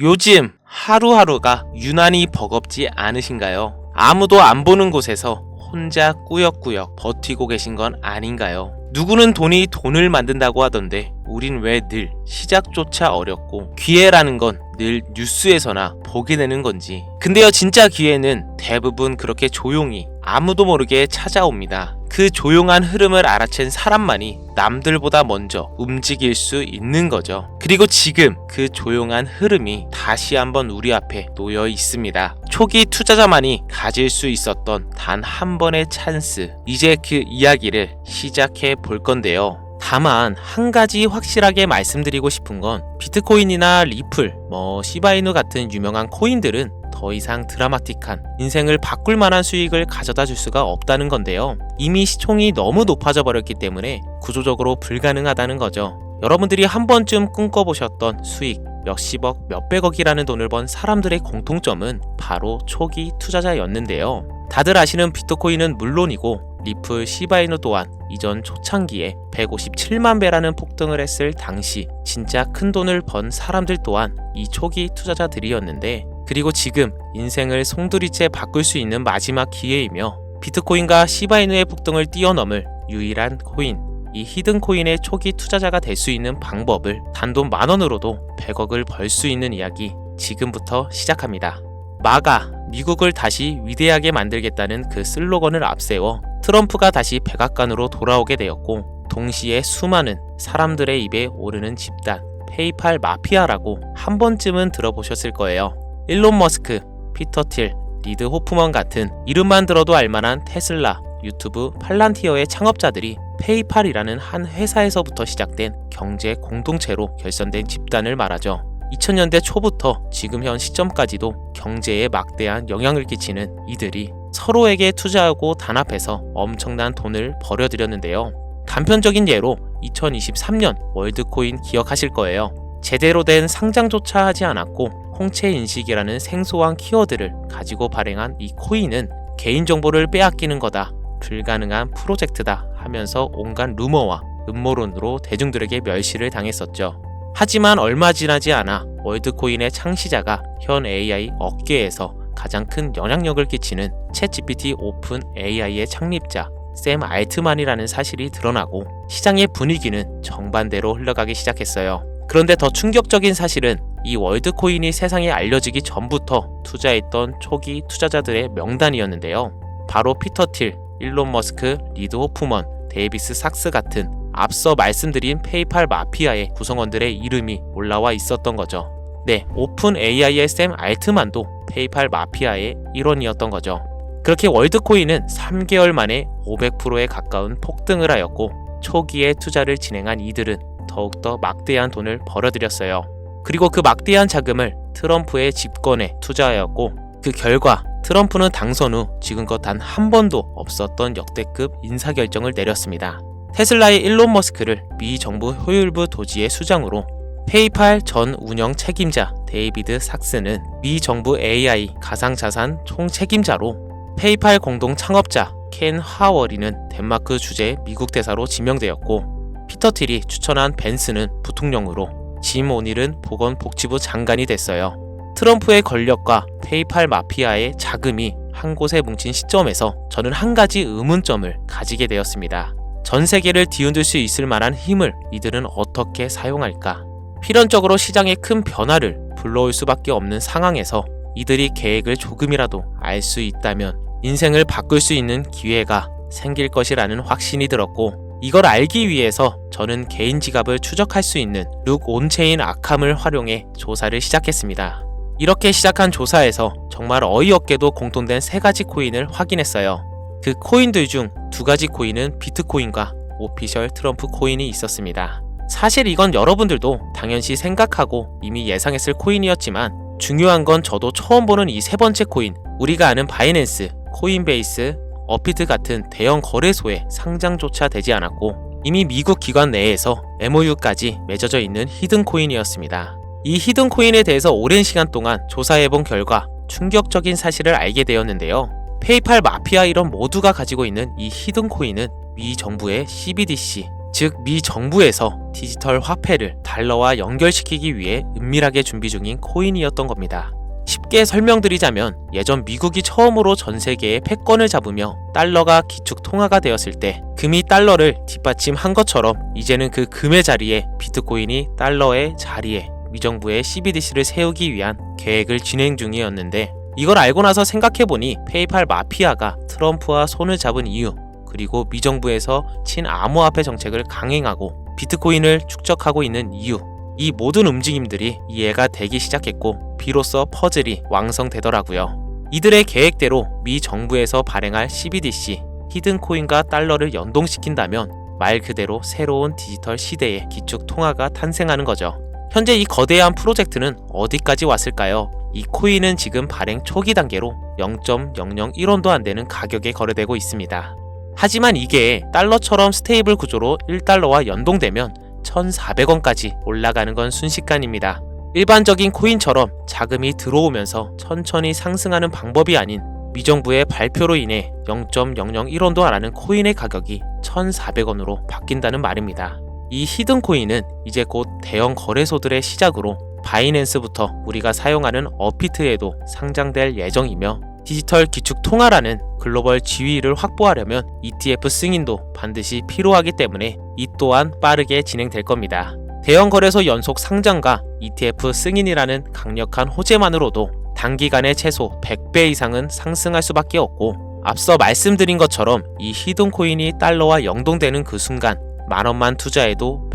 요즘 하루하루가 유난히 버겁지 않으신가요? 아무도 안 보는 곳에서 혼자 꾸역꾸역 버티고 계신 건 아닌가요? 누구는 돈을 만든다고 하던데 우린 왜 늘 시작조차 어렵고 기회라는 건 늘 뉴스에서나 보게 되는 건지. 근데요, 진짜 기회는 대부분 그렇게 조용히 아무도 모르게 찾아옵니다. 그 조용한 흐름을 알아챈 사람만이 남들보다 먼저 움직일 수 있는 거죠. 그리고 지금 그 조용한 흐름이 다시 한번 우리 앞에 놓여 있습니다. 초기 투자자만이 가질 수 있었던 단 한 번의 찬스. 이제 그 이야기를 시작해 볼 건데요. 다만 한 가지 확실하게 말씀드리고 싶은 건 비트코인이나 리플, 시바이누 같은 유명한 코인들은 더 이상 드라마틱한 인생을 바꿀 만한 수익을 가져다 줄 수가 없다는 건데요. 이미 시총이 너무 높아져 버렸기 때문에 구조적으로 불가능하다는 거죠. 여러분들이 한 번쯤 꿈꿔보셨던 수익 몇십억, 몇백억이라는 돈을 번 사람들의 공통점은 바로 초기 투자자였는데요. 다들 아시는 비트코인은 물론이고 리플, 시바이누 또한 이전 초창기에 157만 배라는 폭등을 했을 당시 진짜 큰 돈을 번 사람들 또한 이 초기 투자자들이었는데, 그리고 지금 인생을 송두리째 바꿀 수 있는 마지막 기회이며 비트코인과 시바이누의 폭등을 뛰어넘을 유일한 코인, 이 히든코인의 초기 투자자가 될 수 있는 방법을 단돈 10,000원으로도 100억을 벌 수 있는 이야기 지금부터 시작합니다. 마가, 미국을 다시 위대하게 만들겠다는 그 슬로건을 앞세워 트럼프가 다시 백악관으로 돌아오게 되었고, 동시에 수많은 사람들의 입에 오르는 집단, 페이팔 마피아라고 한 번쯤은 들어보셨을 거예요. 일론 머스크, 피터 틸, 리드 호프먼 같은 이름만 들어도 알만한 테슬라, 유튜브, 팔란티어의 창업자들이 페이팔이라는 한 회사에서부터 시작된 경제 공동체로 결선된 집단을 말하죠. 2000년대 초부터 지금 현 시점까지도 경제에 막대한 영향을 끼치는 이들이 서로에게 투자하고 단합해서 엄청난 돈을 벌여들였는데요. 단편적인 예로 2023년 월드코인 기억하실 거예요. 제대로 된 상장조차 하지 않았고 홍채인식이라는 생소한 키워드를 가지고 발행한 이 코인은 개인정보를 빼앗기는 거다, 불가능한 프로젝트다 하면서 온갖 루머와 음모론으로 대중들에게 멸시를 당했었죠. 하지만 얼마 지나지 않아 월드코인의 창시자가 현 AI 업계에서 가장 큰 영향력을 끼치는 챗GPT 오픈 AI의 창립자 샘 알트만이라는 사실이 드러나고 시장의 분위기는 정반대로 흘러가기 시작했어요. 그런데 더 충격적인 사실은 이 월드코인이 세상에 알려지기 전부터 투자했던 초기 투자자들의 명단이었는데요. 바로 피터 틸, 일론 머스크, 리드 호프먼, 데이비스 삭스 같은 앞서 말씀드린 페이팔 마피아의 구성원들의 이름이 올라와 있었던 거죠. 네, 오픈 AI의 샘 알트만도 페이팔 마피아의 일원이었던 거죠. 그렇게 월드코인은 3개월 만에 500%에 가까운 폭등을 하였고, 초기에 투자를 진행한 이들은 더욱더 막대한 돈을 벌어들였어요. 그리고 그 막대한 자금을 트럼프의 집권에 투자하였고, 그 결과 트럼프는 당선 후 지금껏 단 한 번도 없었던 역대급 인사결정을 내렸습니다. 테슬라의 일론 머스크를 미 정부 효율부 도지의 수장으로, 페이팔 전 운영 책임자 데이비드 삭스는 미 정부 AI 가상자산 총책임자로, 페이팔 공동 창업자 켄 하워리는 덴마크 주재 미국 대사로 지명되었고, 피터 틸이 추천한 벤스는 부통령으로, 짐 오닐은 보건복지부 장관이 됐어요. 트럼프의 권력과 페이팔 마피아의 자금이 한 곳에 뭉친 시점에서 저는 한 가지 의문점을 가지게 되었습니다. 전 세계를 뒤흔들 수 있을 만한 힘을 이들은 어떻게 사용할까? 필연적으로 시장에 큰 변화를 불러올 수밖에 없는 상황에서 이들이 계획을 조금이라도 알 수 있다면 인생을 바꿀 수 있는 기회가 생길 것이라는 확신이 들었고, 이걸 알기 위해서 저는 개인 지갑을 추적할 수 있는 룩 온체인 아캄을 활용해 조사를 시작했습니다. 이렇게 시작한 조사에서 정말 어이없게도 공통된 3가지 코인을 확인했어요. 그 코인들 중 2가지 코인은 비트코인과 오피셜 트럼프 코인이 있었습니다. 사실 이건 여러분들도 당연시 생각하고 이미 예상했을 코인이었지만, 중요한 건 저도 처음 보는 이 3번째 코인, 우리가 아는 바이낸스, 코인베이스, 어피트 같은 대형 거래소에 상장조차 되지 않았고 이미 미국 기관 내에서 MOU까지 맺어져 있는 히든코인이었습니다. 이 히든코인에 대해서 오랜 시간 동안 조사해본 결과 충격적인 사실을 알게 되었는데요. 페이팔 마피아 일원 모두가 가지고 있는 이 히든코인은 미 정부의 CBDC, 즉 미 정부에서 디지털 화폐를 달러와 연결시키기 위해 은밀하게 준비 중인 코인이었던 겁니다. 쉽게 설명드리자면 예전 미국이 처음으로 전 세계의 패권을 잡으며 달러가 기축 통화가 되었을 때 금이 달러를 뒷받침한 것처럼 이제는 그 금의 자리에 비트코인이 달러의 자리에 미정부의 CBDC를 세우기 위한 계획을 진행 중이었는데, 이걸 알고 나서 생각해보니 페이팔 마피아가 트럼프와 손을 잡은 이유, 그리고 미정부에서 친암호화폐 정책을 강행하고 비트코인을 축적하고 있는 이유, 이 모든 움직임들이 이해가 되기 시작했고 비로소 퍼즐이 완성되더라고요. 이들의 계획대로 미 정부에서 발행할 CBDC, 히든코인과 달러를 연동시킨다면 말 그대로 새로운 디지털 시대의 기축 통화가 탄생하는 거죠. 현재 이 거대한 프로젝트는 어디까지 왔을까요? 이 코인은 지금 발행 초기 단계로 0.001원도 안 되는 가격에 거래되고 있습니다. 하지만 이게 달러처럼 스테이블 구조로 1달러와 연동되면 1,400원까지 올라가는 건 순식간입니다. 일반적인 코인처럼 자금이 들어오면서 천천히 상승하는 방법이 아닌 미정부의 발표로 인해 0.001원도 안 하는 코인의 가격이 1,400원으로 바뀐다는 말입니다. 이 히든코인은 이제 곧 대형 거래소들의 시작으로 바이낸스부터 우리가 사용하는 어피트에도 상장될 예정이며, 디지털 기축 통화라는 글로벌 지위를 확보하려면 ETF 승인도 반드시 필요하기 때문에 이 또한 빠르게 진행될 겁니다. 대형 거래소 연속 상장과 ETF 승인이라는 강력한 호재만으로도 단기간에 최소 100배 이상은 상승할 수밖에 없고, 앞서 말씀드린 것처럼 이 히든코인이 달러와 연동되는 그 순간 만원만 투자해도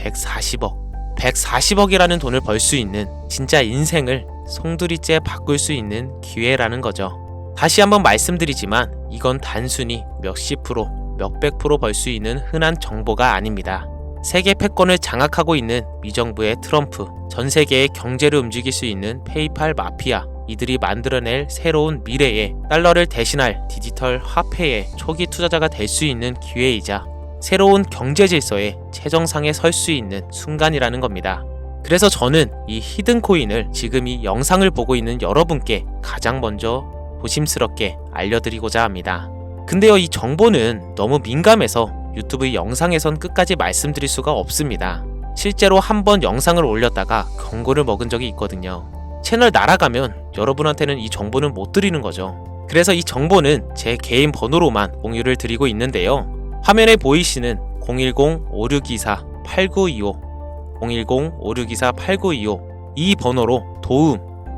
140억이라는 돈을 벌 수 있는, 진짜 인생을 송두리째 바꿀 수 있는 기회라는 거죠. 다시 한번 말씀드리지만 이건 단순히 몇십 프로, 몇백 프로 벌 수 있는 흔한 정보가 아닙니다. 세계 패권을 장악하고 있는 미정부의 트럼프, 전 세계의 경제를 움직일 수 있는 페이팔 마피아, 이들이 만들어낼 새로운 미래에 달러를 대신할 디지털 화폐의 초기 투자자가 될 수 있는 기회이자 새로운 경제 질서의 최정상에 설 수 있는 순간이라는 겁니다. 그래서 저는 이 히든코인을 지금 이 영상을 보고 있는 여러분께 가장 먼저 조심스럽게 알려드리고자 합니다. 근데요, 이 정보는 너무 민감해서 유튜브 영상에선 끝까지 말씀드릴 수가 없습니다. 실제로 한번 영상을 올렸다가 경고를 먹은 적이 있거든요. 채널 날아가면 여러분한테는 이 정보는 못 드리는 거죠. 그래서 이 정보는 제 개인 번호로만 공유를 드리고 있는데요. 화면에 보이시는 010-5624-8925 010-5624-8925 이 번호로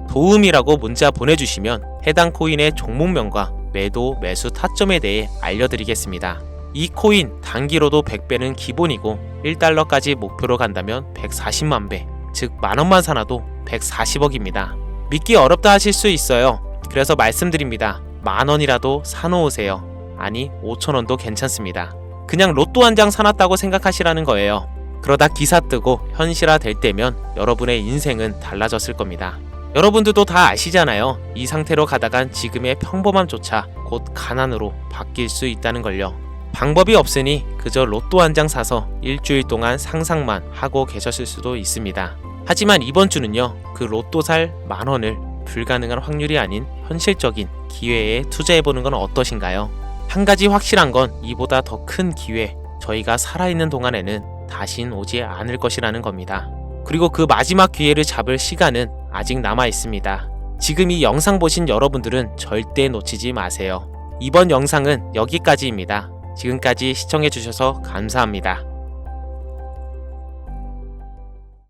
도움이라고 문자 보내주시면 해당 코인의 종목명과 매도, 매수 타점에 대해 알려드리겠습니다. 이 코인 단기로도 100배는 기본이고 1달러까지 목표로 간다면 140만 배, 즉 만원만 사놔도 140억입니다. 믿기 어렵다 하실 수 있어요. 그래서 말씀드립니다. 만원이라도 사놓으세요. 아니 5천원도 괜찮습니다. 그냥 로또 한 장 사놨다고 생각하시라는 거예요. 그러다 기사 뜨고 현실화 될 때면 여러분의 인생은 달라졌을 겁니다. 여러분들도 다 아시잖아요. 이 상태로 가다간 지금의 평범함조차 곧 가난으로 바뀔 수 있다는 걸요. 방법이 없으니 그저 로또 한 장 사서 일주일 동안 상상만 하고 계셨을 수도 있습니다. 하지만 이번 주는요, 그 로또 살 만원을 불가능한 확률이 아닌 현실적인 기회에 투자해보는 건 어떠신가요? 한 가지 확실한 건 이보다 더 큰 기회, 저희가 살아있는 동안에는 다신 오지 않을 것이라는 겁니다. 그리고 그 마지막 기회를 잡을 시간은 아직 남아 있습니다. 지금 이 영상 보신 여러분들은 절대 놓치지 마세요. 이번 영상은 여기까지입니다. 지금까지 시청해주셔서 감사합니다.